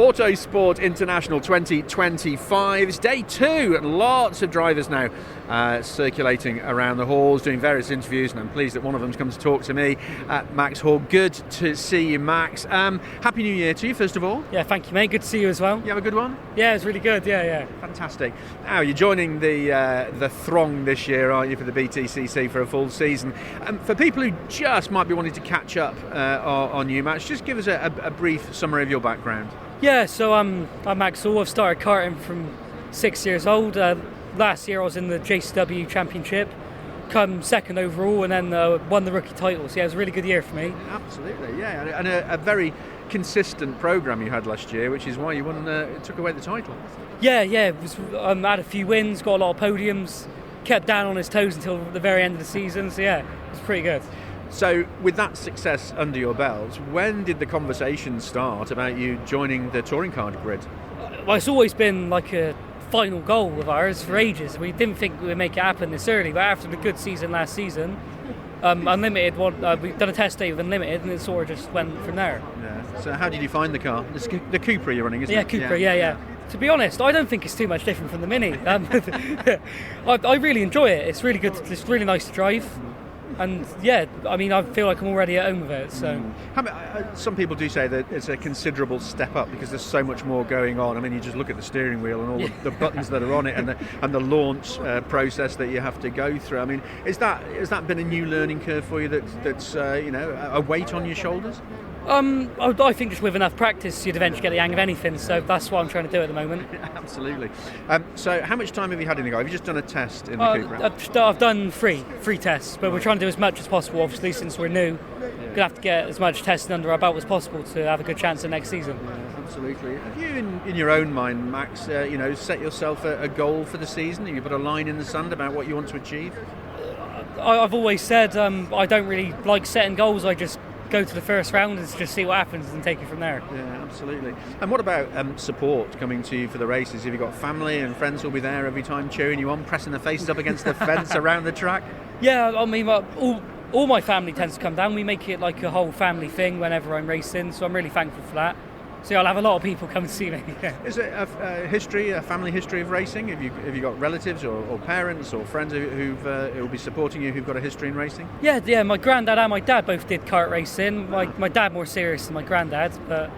Autosport International 2025. It's day 2 and lots of drivers now circulating around the halls doing various interviews, and I'm pleased that one of them's come to talk to me, Max Hall. Good to see you, Max. Happy New Year to you, first of all. Yeah, thank you, mate. Good to see you as well. You have a good one? Yeah, it's really good. Yeah. Fantastic. Now, you're joining the throng this year, aren't you, for the BTCC for a full season. For people who just might be wanting to catch up on you, Max, just give us a brief summary of your background. Yeah, so I'm Max Hall. I've started karting from 6 years old. Last year I was in the JCW Championship, come second overall, and then won the rookie title. So yeah, it was a really good year for me. Absolutely, yeah, and a very consistent programme you had last year, which is why you took away the title. Yeah, it was, had a few wins, got a lot of podiums, kept Dan on his toes until the very end of the season. So yeah, it was pretty good. So with that success under your belt, when did the conversation start about you joining the touring car grid? Well, it's always been like a final goal of ours for ages. We didn't think we would make it happen this early, but after the good season last season, Unlimited, we've done a test day with Unlimited, and it sort of just went from there. Yeah. So how did you find the car? The Cupra you're running, isn't it? Yeah, Cupra, yeah. To be honest, I don't think it's too much different from the Mini. I really enjoy it. It's really good. It's really nice to drive. And yeah, I mean, I feel like I'm already at home with it. So, some people do say that it's a considerable step up because there's so much more going on. I mean, you just look at the steering wheel and all the buttons that are on it, and the launch process that you have to go through. I mean, has that been a new learning curve for you? That's a weight on your shoulders? I think just with enough practice, you'd eventually get the hang of anything. So that's what I'm trying to do at the moment. Absolutely. So how much time have you had in the car? Have you just done a test in the Cupra? I've done three tests, but we're trying to do as much as possible. Obviously, since we're new, we're going to have to get as much testing under our belt as possible to have a good chance at next season. Yeah, absolutely. Have you, in your own mind, Max, set yourself a goal for the season? Have you put a line in the sand about what you want to achieve? I've always said I don't really like setting goals. I just go to the first round and just see what happens and take it from there. Yeah, absolutely. And what about support coming to you for the races? Have you got family and friends who'll be there every time cheering you on, pressing their faces up against the fence around the track? Yeah, I mean, all my family tends to come down. We make it like a whole family thing whenever I'm racing, so I'm really thankful for that. So I'll have a lot of people come and see me. Is it a family history of racing? Have you got relatives or parents or friends who'll be supporting you who've got a history in racing? Yeah. My granddad and my dad both did kart racing. My dad more serious than my granddad, but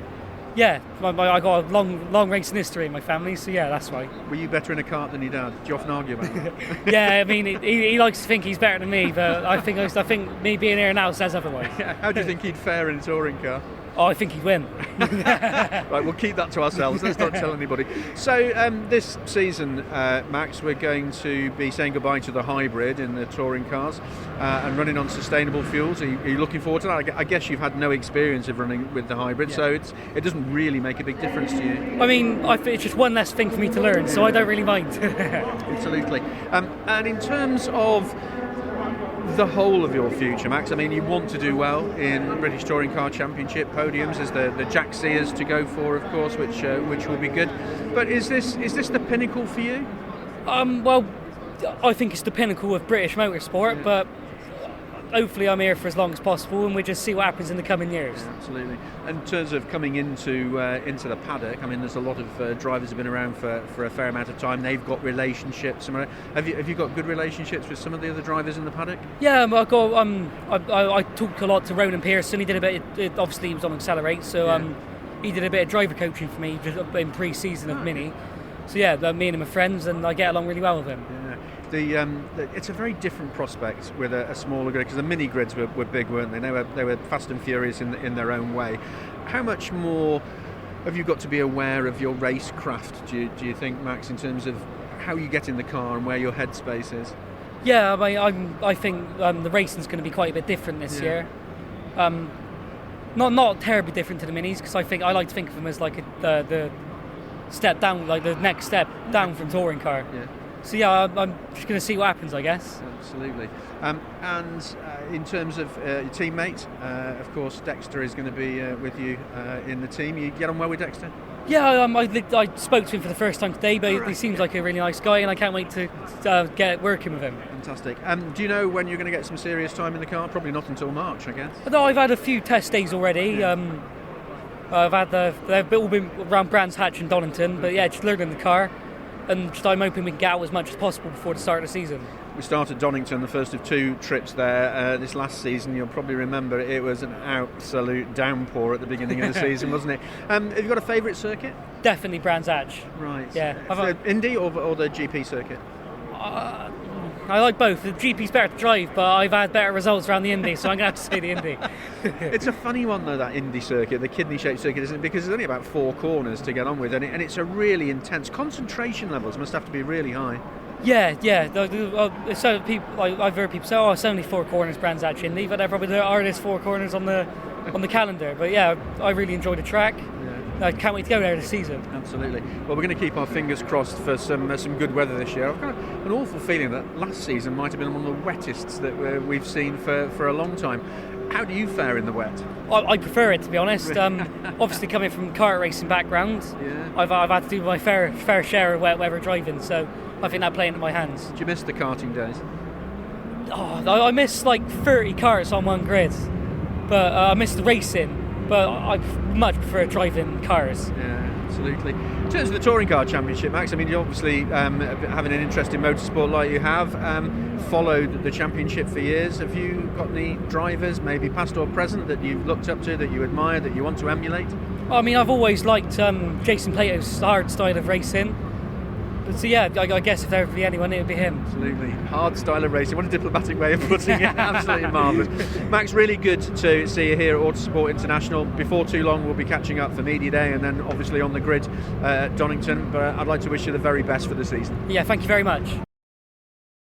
yeah, I got a long racing history in my family. So yeah, that's why. Were you better in a kart than your dad? Do you often argue about that? Yeah, I mean he likes to think he's better than me, but I think me being here now says otherwise. How do you think he'd fare in a touring car? Oh, I think he'd win. Right, we'll keep that to ourselves. Let's not tell anybody. So this season, Max, we're going to be saying goodbye to the hybrid in the touring cars and running on sustainable fuels. Are you looking forward to that? I guess you've had no experience of running with the hybrid, so it doesn't really make a big difference to you. I mean, it's just one less thing for me to learn, so I don't really mind. Absolutely. And in terms of the whole of your future, Max, I mean, you want to do well in the British Touring Car Championship podiums. There's the Jack Sears to go for, of course, which will be good. But is this the pinnacle for you? Well, I think it's the pinnacle of British motorsport, but hopefully I'm here for as long as possible, and we just see what happens in the coming years. Yeah, absolutely. In terms of coming into the paddock, I mean, there's a lot of drivers who've been around for a fair amount of time. They've got relationships. Have you got good relationships with some of the other drivers in the paddock? Yeah, I talked a lot to Ronan Pearson. He did a bit. Obviously, he was on Accelerate, so he did a bit of driver coaching for me just in pre-season of Mini. So yeah, me and him are friends, and I get along really well with him. Yeah. It's a very different prospect with a smaller grid, because the mini grids were big, weren't they? They were fast and furious in their own way. How much more have you got to be aware of your racecraft, do you think, Max, in terms of how you get in the car and where your headspace is? Yeah, I think the racing's going to be quite a bit different this year. Not terribly different to the minis, because I like to think of them as like the step down, like the next step down from touring car. Yeah. So yeah, I'm just going to see what happens, I guess. Absolutely. And in terms of your teammate, of course, Dexter is going to be with you in the team. You get on well with Dexter? Yeah, I spoke to him for the first time today, but he seems like a really nice guy, and I can't wait to get working with him. Fantastic. Do you know when you're going to get some serious time in the car? Probably not until March, I guess. No, I've had a few test days already. They've all been around Brands Hatch and Donington, but yeah, just learning the car, and just, I'm hoping we can get out as much as possible before the start of the season. We started Donington, the first of 2 trips there. This last season, you'll probably remember, it was an absolute downpour at the beginning of the season, wasn't it? Have you got a favourite circuit? Definitely Brands Hatch. Right. Yeah. Indy or the GP circuit? I like both. The GP's better to drive, but I've had better results around the Indy, so I'm going to have to say the Indy. It's a funny one though, that Indy circuit, the kidney-shaped circuit, isn't it? Because there's only about 4 corners to get on with, and it's a really intense. Concentration levels must have to be really high. Yeah. So people, I've heard people say, "Oh, it's only 4 corners, Brands Hatch Indy," but there probably are 4 corners on the calendar. But yeah, I really enjoy the track. I can't wait to go there this season. Absolutely. Well, we're going to keep our fingers crossed for some good weather this year. I've got an awful feeling that last season might have been one of the wettest that we've seen for a long time. How do you fare in the wet? I prefer it, to be honest. Obviously, coming from kart racing background, I've had to do my fair share of wet weather driving, so I think that played into my hands. Do you miss the karting days? I miss like 30 karts on one grid, but I miss the racing. But I much prefer driving cars. Yeah, absolutely. In terms of the Touring Car Championship, Max, I mean, you obviously having an interest in motorsport like you have, followed the championship for years. Have you got any drivers, maybe past or present, that you've looked up to, that you admire, that you want to emulate? I mean, I've always liked Jason Plato's hard style of racing. So yeah, I guess if there would be anyone, it would be him. Absolutely. Hard style of racing. What a diplomatic way of putting it. Absolutely marvellous. Max, really good to see you here at Autosport International. Before too long, we'll be catching up for Media Day and then obviously on the grid at Donington. But I'd like to wish you the very best for the season. Yeah, thank you very much.